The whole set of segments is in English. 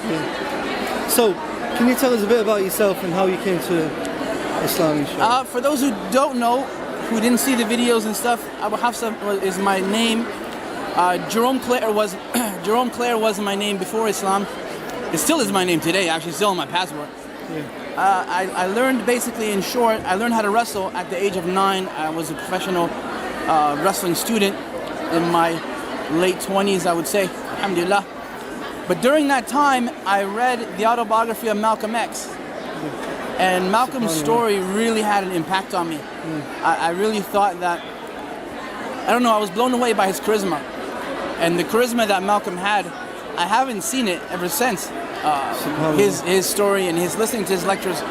Yeah. So, can you tell us a bit about yourself and how you came to Islam, inshallah? For those who don't know, who didn't see the videos and stuff, Abu Hafsa is my name. Jerome Claire was my name before Islam. It still is my name today, actually, still on my passport. Yeah. I learned, basically, in short, I learned how to wrestle at the age of 9. I was a professional wrestling student in my late 20s, I would say, alhamdulillah. But during that time, I read the autobiography of Malcolm X. And Malcolm's story really had an impact on me. I really thought that, I don't know, I was blown away by his charisma. And the charisma that Malcolm had, I haven't seen it ever since. His story and his listening to his lectures.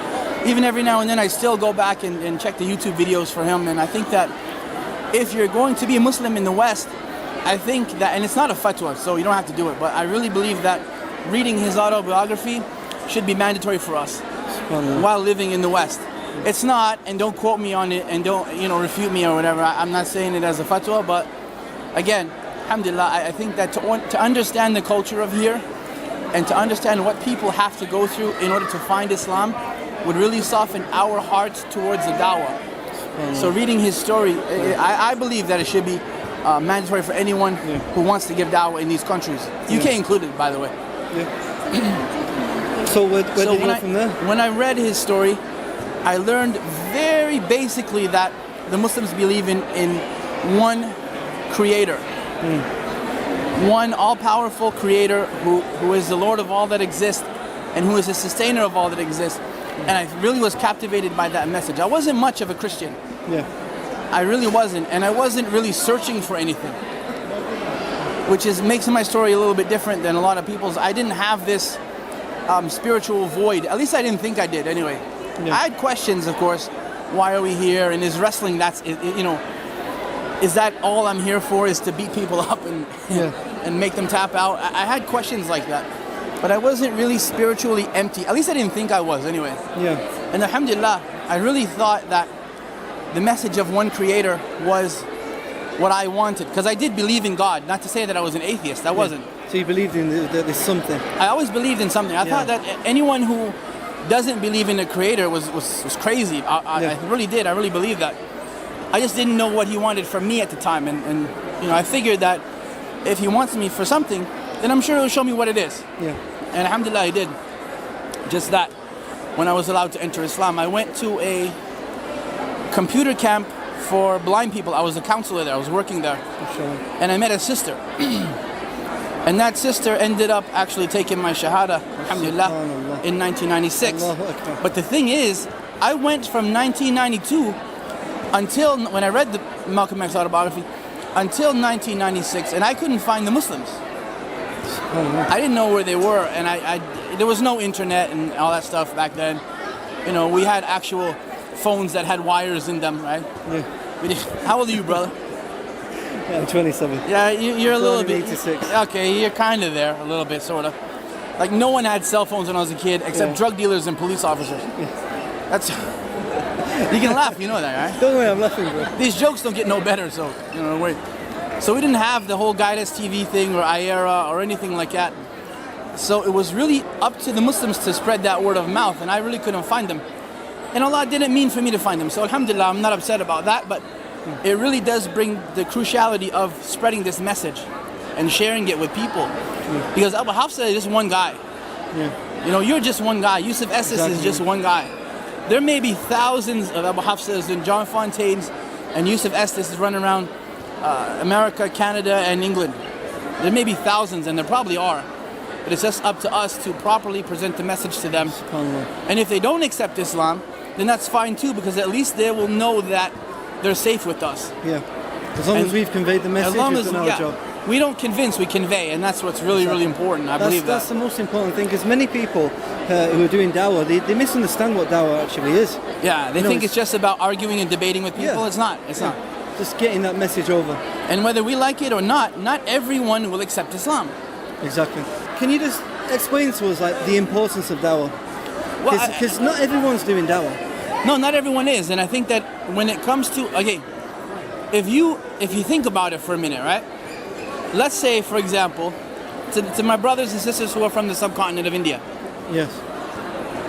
Even every now and then I still go back and check the YouTube videos for him. And I think that if you're going to be a Muslim in the West, I think that, and it's not a fatwa, so you don't have to do it, but I really believe that reading his autobiography should be mandatory for us while living in the West. It's not, and don't quote me on it, and don't refute me or whatever. I'm not saying it as a fatwa, but again, alhamdulillah, I think that to understand the culture of here and to understand what people have to go through in order to find Islam would really soften our hearts towards the dawah. So reading his story, I believe that it should be mandatory for anyone who wants to give dawah in these countries. UK included, by the way. So where did you go from there? When I read his story, I learned very basically that the Muslims believe in one creator. One all-powerful creator who is the Lord of all that exists and who is the sustainer of all that exists. And I really was captivated by that message. I wasn't much of a Christian. I really wasn't, and I wasn't really searching for anything, which makes my story a little bit different than a lot of people's. I didn't have this spiritual void. At least I didn't think I did. Anyway, I had questions, of course. Why are we here? And is wrestling? Is that all I'm here for? Is to beat people up and make them tap out? I had questions like that, but I wasn't really spiritually empty. At least I didn't think I was. Anyway. And alhamdulillah, I really thought that the message of one creator was what I wanted, because I did believe in God. Not to say that I was an atheist. I wasn't. So you believed in that there's something. I always believed in something. I thought that anyone who doesn't believe in a creator was crazy. I really did. I really believed that. I just didn't know what he wanted from me at the time, and I figured that if he wants me for something, then I'm sure he'll show me what it is. And alhamdulillah, he did. Just that. When I was allowed to enter Islam, I went to a computer camp for blind people. I was a counselor there. I was working there. And I met a sister. And that sister ended up actually taking my shahada, alhamdulillah, in 1996. But the thing is, I went from 1992 until, when I read the Malcolm X autobiography, until 1996, and I couldn't find the Muslims. I didn't know where they were, and there was no internet and all that stuff back then. We had actual phones that had wires in them, right? How old are you, brother? I'm 27. Yeah, you're a little bit. 86. Okay, you're kind of there, a little bit, sort of. Like, no one had cell phones when I was a kid, except drug dealers and police officers. That's. You can laugh, you know that, right? Don't worry, I'm laughing, bro. These jokes don't get no better, so wait. So we didn't have the whole Guidance TV thing or IERA or anything like that. So it was really up to the Muslims to spread that word of mouth, and I really couldn't find them. And Allah didn't mean for me to find them. So alhamdulillah, I'm not upset about that, but it really does bring the cruciality of spreading this message and sharing it with people. Because Abu Hafsa is just one guy. You're just one guy. Yusuf Estes is just one guy. There may be thousands of Abu Hafsas and John Fontaines and Yusuf Estes running around America, Canada, and England. There may be thousands, and there probably are. But it's just up to us to properly present the message to them. And if they don't accept Islam, then that's fine too, because at least they will know that they're safe with us. As long as we've conveyed the message, we've done our job. We don't convince, we convey, and that's what's really, really important. I believe that's the most important thing, because many people who are doing dawah, they misunderstand what dawah actually is. They think it's just about arguing and debating with people. It's not. It's not. Just getting that message over. And whether we like it or not everyone will accept Islam. Exactly. Can you just explain to us the importance of dawah? Because not everyone's doing dawah. No, not everyone is, and I think that when it comes to if you think about it for a minute, right? Let's say, for example, to my brothers and sisters who are from the subcontinent of India. Yes.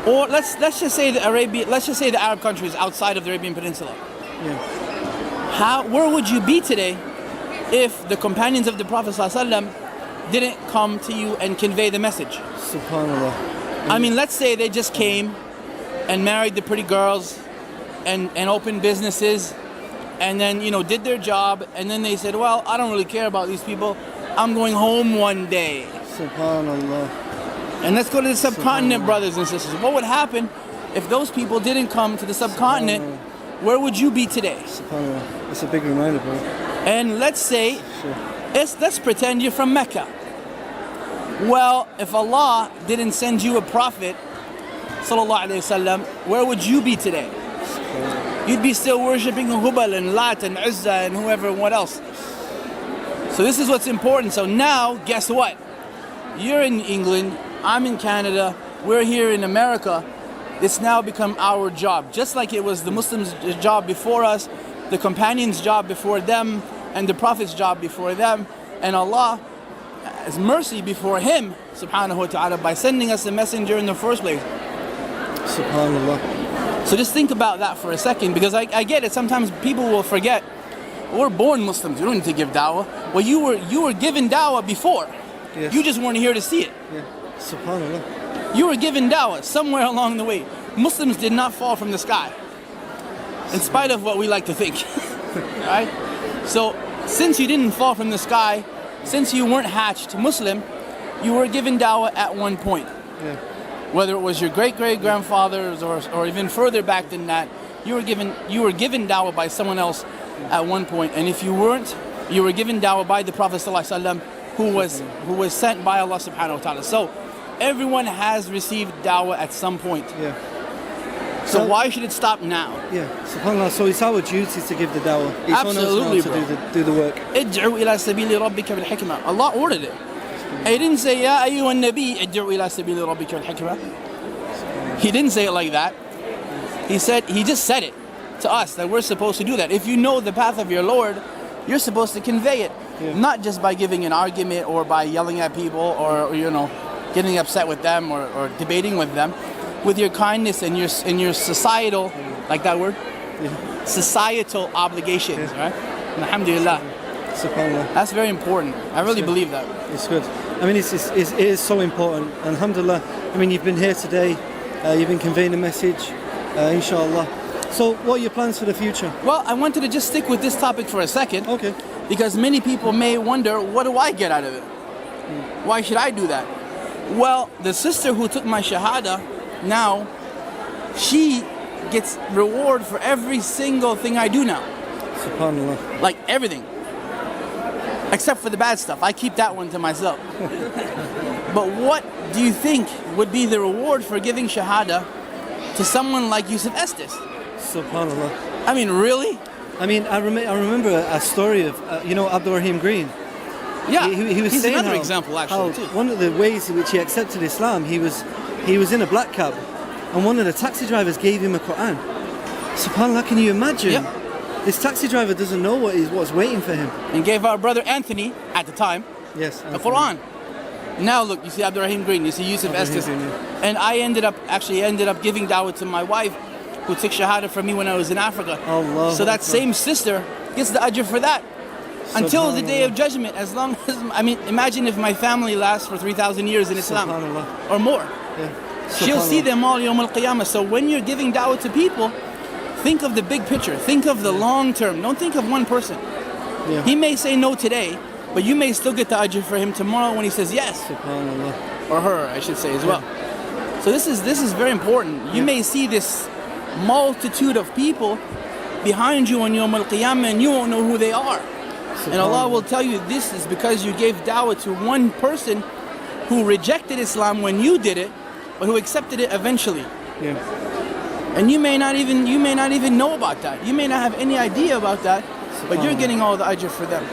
Or let's just say the Arab countries outside of the Arabian Peninsula. Yeah. Where would you be today if the companions of the Prophet ﷺ didn't come to you and convey the message? Subhanallah. I mean, let's say they just came and married the pretty girls and opened businesses and then, did their job, and then they said, well, I don't really care about these people. I'm going home one day. Subhanallah. And let's go to the subcontinent, brothers and sisters. What would happen if those people didn't come to the subcontinent? Where would you be today? Subhanallah. It's a big reminder, bro. And let's say, let's pretend you're from Mecca. Well, if Allah didn't send you a prophet, sallallahu alaihi wasallam, where would you be today? You'd be still worshipping Hubal and Lat and Uzza and whoever and what else. So this is what's important. So now, guess what? You're in England, I'm in Canada, we're here in America. It's now become our job. Just like it was the Muslims' job before us, the companions' job before them, and the Prophet's job before them, and Allah has mercy before Him, subhanahu wa ta'ala, by sending us a messenger in the first place. Subhanallah. So just think about that for a second, because I get it. Sometimes people will forget, we're born Muslims, you don't need to give da'wah. Well, you were given da'wah before. Yes. You just weren't here to see it. Yeah. Subhanallah. You were given da'wah somewhere along the way. Muslims did not fall from the sky, in spite of what we like to think. Right? So since you didn't fall from the sky, since you weren't hatched Muslim, you were given da'wah at one point. Yeah. Whether it was your great-great-grandfathers or even further back than that, you were given da'wah by someone else at one point. And if you weren't, you were given da'wah by the Prophet ﷺ, who was sent by Allah subhanahu wa ta'ala. So everyone has received da'wah at some point. Yeah. So why should it stop now? Yeah. Subhanallah. So it's our duty to give the da'wah. It's Absolutely, on us now to do the work. ادعوا إلى سبيل ربك بالحكمة. Allah ordered it. He didn't say, يا أيها النبي ادعوا إلى سبيل ربك بالحكمة. He didn't say it like that. He just said it to us that we're supposed to do that. If you know the path of your Lord, you're supposed to convey it. Yeah. Not just by giving an argument or by yelling at people or getting upset with them or debating with them. With your kindness and your societal, like that word? Yeah. Societal obligations, right? Alhamdulillah. Subhanallah. That's very important. I really believe that. It's good. I mean, it is so important. Alhamdulillah. I mean, you've been here today. You've been conveying a message, inshallah. So, what are your plans for the future? Well, I wanted to just stick with this topic for a second. Okay. Because many people may wonder, what do I get out of it? Why should I do that? Well, the sister who took my shahada, now, she gets reward for every single thing I do now. Subhanallah. Like everything. Except for the bad stuff. I keep that one to myself. But what do you think would be the reward for giving shahada to someone like Yusuf Estes? Subhanallah. I mean, really? I mean, I remember a story of, Abdul Rahim Green. Yeah, he was he's saying another how, example, actually, too. One of the ways in which he accepted Islam, he was in a black cab, and one of the taxi drivers gave him a Quran. SubhanAllah, can you imagine? Yep. This taxi driver doesn't know what's waiting for him. And gave our brother Anthony, at the time, Yes, the Quran. Now look, you see Abdul Rahim Green, you see Yusuf Estes. And I ended up giving da'wah to my wife, who took shahada from me when I was in Africa. Allah so that Akbar. same sister gets the ajr for that. Until the day of judgment, as long as, imagine if my family lasts for 3,000 years in Islam. SubhanAllah. Or more. Yeah. She'll see them all Yawm al-Qiyamah. So when you're giving da'wah to people, think of the big picture. Think of the long term. Don't think of one person. Yeah. He may say no today, but you may still get the ajr for him tomorrow when he says yes. SubhanAllah. Or her, I should say, as well. So this is very important. You may see this multitude of people behind you on Yawm al-Qiyamah and you won't know who they are. And Allah will tell you this is because you gave da'wah to one person who rejected Islam when you did it, but who accepted it eventually. Yeah. And you may not even know about that. You may not have any idea about that, but you're getting all the ajr for them.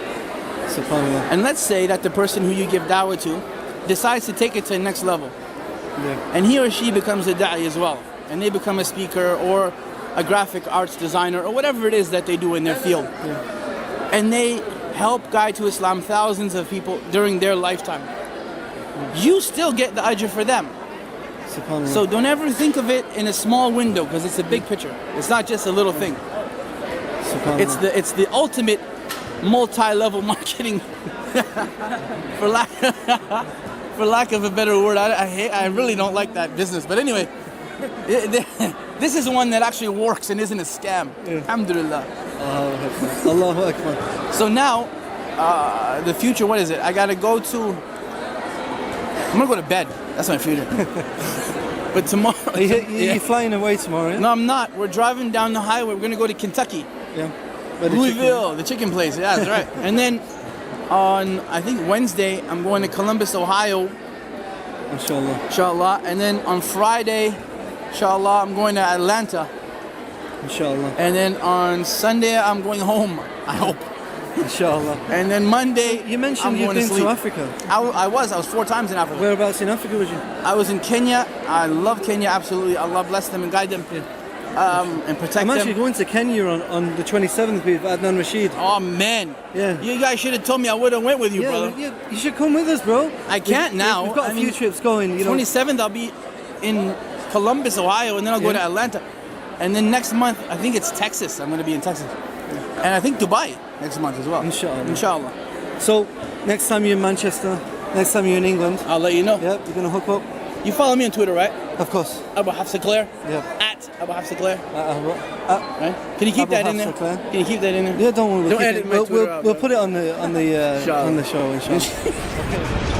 SubhanAllah. And let's say that the person who you give da'wah to decides to take it to the next level. Yeah. And he or she becomes a da'i as well. And they become a speaker or a graphic arts designer or whatever it is that they do in their field. Yeah. And they help guide to Islam thousands of people during their lifetime. you still get the ajr for them. Subhanallah. So don't ever think of it in a small window, because it's a big picture. It's not just a little thing. Subhanallah. It's the ultimate multi-level marketing. for lack of a better word, I really don't like that business. But anyway, this is one that actually works and isn't a scam. Yeah. Alhamdulillah. Allahu Akbar. So now, the future, what is it? I'm gonna go to bed. That's my future. But tomorrow... You're flying away tomorrow, yeah? No, I'm not. We're driving down the highway. We're gonna go to Kentucky. Yeah. Louisville, the chicken place. Yeah, that's right. And then on, I think Wednesday, I'm going to Columbus, Ohio. Inshallah. Inshallah. And then on Friday, inshallah, I'm going to Atlanta. Inshallah. And then on Sunday, I'm going home, I hope. Inshallah. And then Monday, You mentioned I'm you've going been to Africa. I was 4 times in Africa. Whereabouts in Africa was you? I was in Kenya. I love Kenya, absolutely. Allah bless them and guide them. And protect I'm them. actually going to Kenya on the 27th with Adnan Rashid. Oh man, Yeah. you guys should have told me. I would have went with you, brother. Yeah, you should come with us, bro. I can't now. We've got a few trips going. 27th, I'll be in Columbus, Ohio, and then I'll go to Atlanta. And then next month, I think it's Texas. I'm going to be in Texas. And I think Dubai next month as well. Inshallah. Inshallah. So, next time you're in Manchester, next time you're in England, I'll let you know. yeah, you're going to hook up? You follow me on Twitter, right? Of course. Abu Hafsa Claire? Yeah. At Abu Hafsa Claire? Right? Can you keep Abu that in Hafsa there? Claire. Can you keep that in there? Yeah, don't worry. Don't edit my Twitter out, We'll bro. put it on the Inshallah. show, inshallah. Okay.